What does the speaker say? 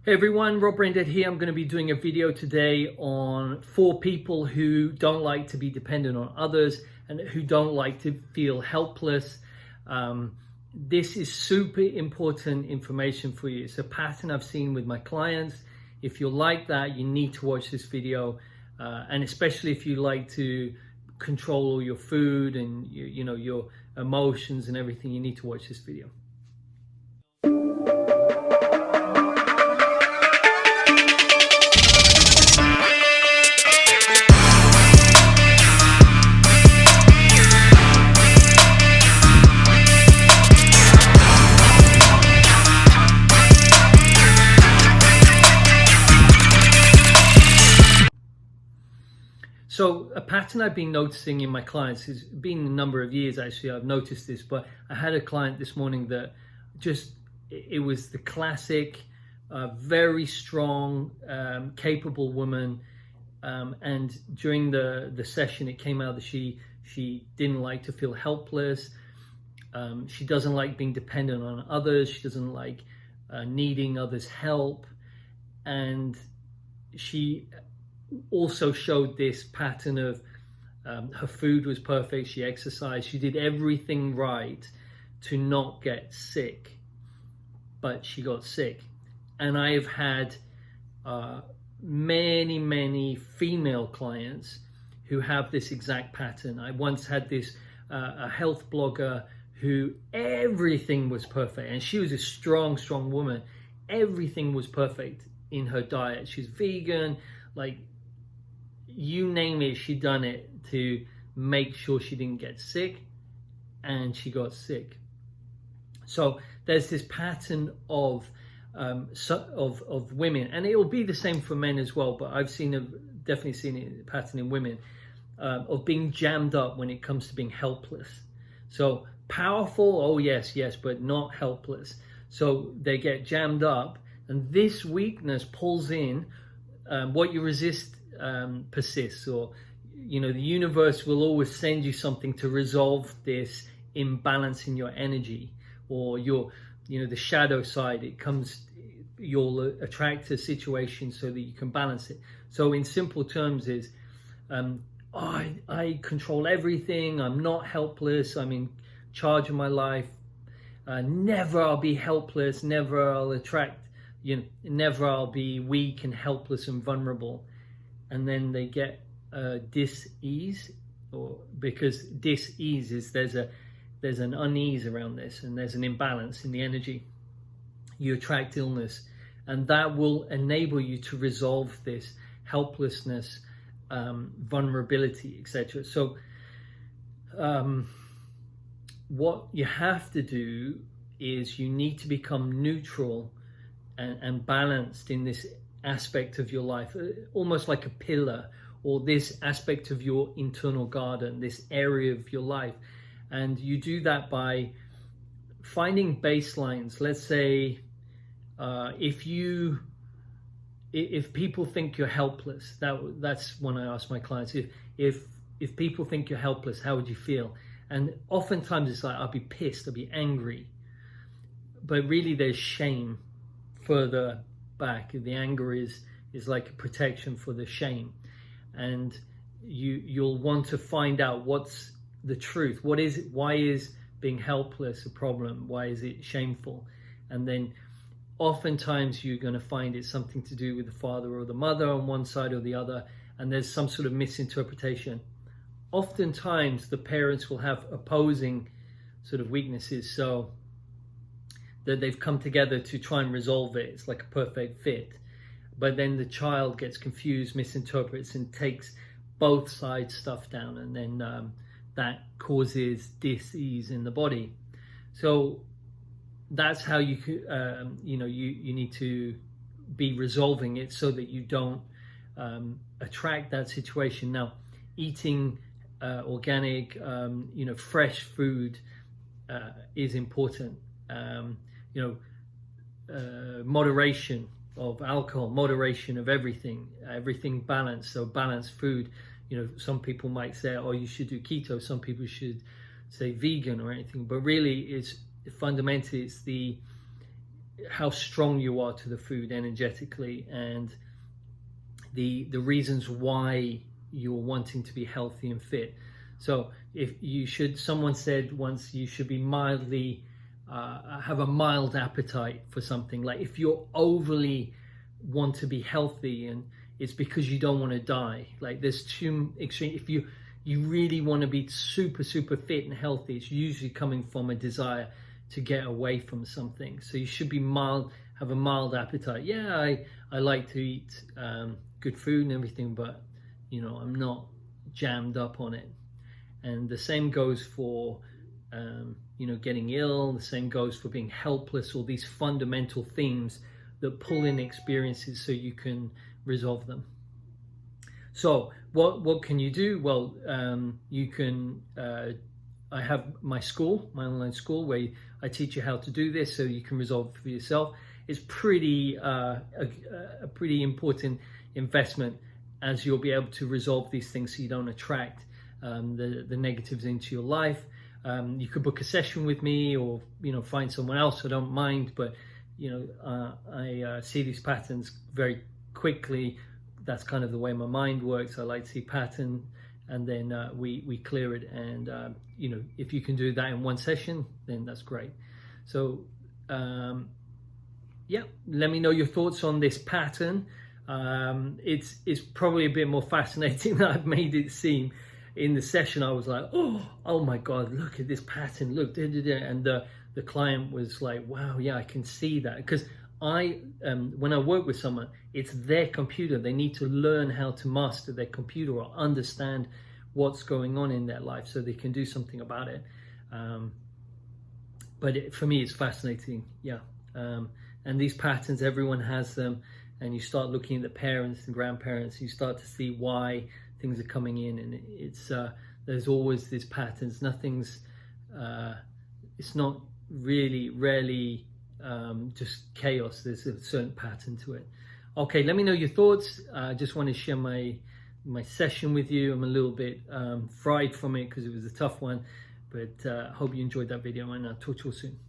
Hey everyone, Rob Braindead here. I'm going to be doing a video today on 4 people who don't like to be dependent on others and who don't like to feel helpless. This is super important information for you. It's a pattern I've seen with my clients. If you're like that, you need to watch this video, and especially if you like to control all your food and your emotions and everything, you need to watch this video. So a pattern I've been noticing in my clients has been a number of years. Actually, I've noticed this, but I had a client this morning that it was the classic, very strong, capable woman. And during the session, it came out that she didn't like to feel helpless. She doesn't like being dependent on others. She doesn't like needing others' help. And she also showed this pattern of her food was perfect, she exercised, she did everything right to not get sick, but she got sick. And I have had many female clients who have this exact pattern. I once had this a health blogger who everything was perfect, and she was a strong woman. Everything was perfect in her diet. She's vegan, like you name it, she done it to make sure she didn't get sick, and she got sick. So there's this pattern of women, and it will be the same for men as well, but I've definitely seen a pattern in women of being jammed up when it comes to being helpless. So powerful, oh yes, but not helpless. So they get jammed up, and this weakness pulls in. What you resist persists, or the universe will always send you something to resolve this imbalance in your energy, or the shadow side. It comes, you'll attract a situation so that you can balance it. So in simple terms is I control everything, I'm not helpless, I'm in charge of my life, never I'll be helpless, never I'll never I'll be weak and helpless and vulnerable. And then they get dis-ease, or because dis-ease is there's an unease around this, and there's an imbalance in the energy. You attract illness, and that will enable you to resolve this helplessness, vulnerability, etc. So what you have to do is you need to become neutral and balanced in this aspect of your life, almost like a pillar, or this aspect of your internal garden, this area of your life. And you do that by finding baselines. Let's say if people think you're helpless, that's when I ask my clients, if people think you're helpless, how would you feel? And oftentimes it's like, I'll be pissed, I'll be angry, but really there's shame further back. The anger is like a protection for the shame, and you'll want to find out what's the truth. What is it? Why is being helpless a problem? Why is it shameful? And then oftentimes you're going to find it's something to do with the father or the mother on one side or the other, and there's some sort of misinterpretation. Oftentimes the parents will have opposing sort of weaknesses, so that they've come together to try and resolve it. It's like a perfect fit. But then the child gets confused, misinterprets, and takes both sides stuff down, and then that causes dis-ease in the body. So that's how you you need to be resolving it, so that you don't attract that situation. Now, eating organic, fresh food is important. Moderation of alcohol, moderation of everything balanced. So balanced food. Some people might say, oh, you should do keto. Some people should say vegan or anything. But really, fundamentally, it's the how strong you are to the food energetically, and the reasons why you're wanting to be healthy and fit. So if you should, someone said once, you should be mildly have a mild appetite for something. Like if you're overly want to be healthy, and it's because you don't want to die. Like there's too extreme. If you really want to be super fit and healthy, it's usually coming from a desire to get away from something. So you should be mild, have a mild appetite. Yeah, I like to eat good food and everything, but you know, I'm not jammed up on it. And the same goes for you know, getting ill. The same goes for being helpless. All these fundamental themes that pull in experiences so you can resolve them. So what can you do? Well, you can I have my school, my online school, where I teach you how to do this so you can resolve it for yourself. It's pretty a pretty important investment, as you'll be able to resolve these things so you don't attract the negatives into your life. You could book a session with me, or you know, find someone else. I don't mind, but you know, I see these patterns very quickly. That's kind of the way my mind works. I like to see pattern, and then we clear it. And you know, if you can do that in one session, then that's great. So yeah, let me know your thoughts on this pattern. It's probably a bit more fascinating than I've made it seem. In the session, I was like, oh my God, look at this pattern, look, and the client was like, wow, yeah, I can see that. Because when I work with someone, it's their computer. They need to learn how to master their computer or understand what's going on in their life so they can do something about it. But for me, it's fascinating, yeah. And these patterns, everyone has them. And you start looking at the parents and grandparents, you start to see why things are coming in, and it's there's always these patterns. Nothing's it's not rarely just chaos. There's a certain pattern to it. Okay, let me know your thoughts. I just want to share my session with you. I'm a little bit fried from it because it was a tough one, but I hope you enjoyed that video, and I'll talk to you soon.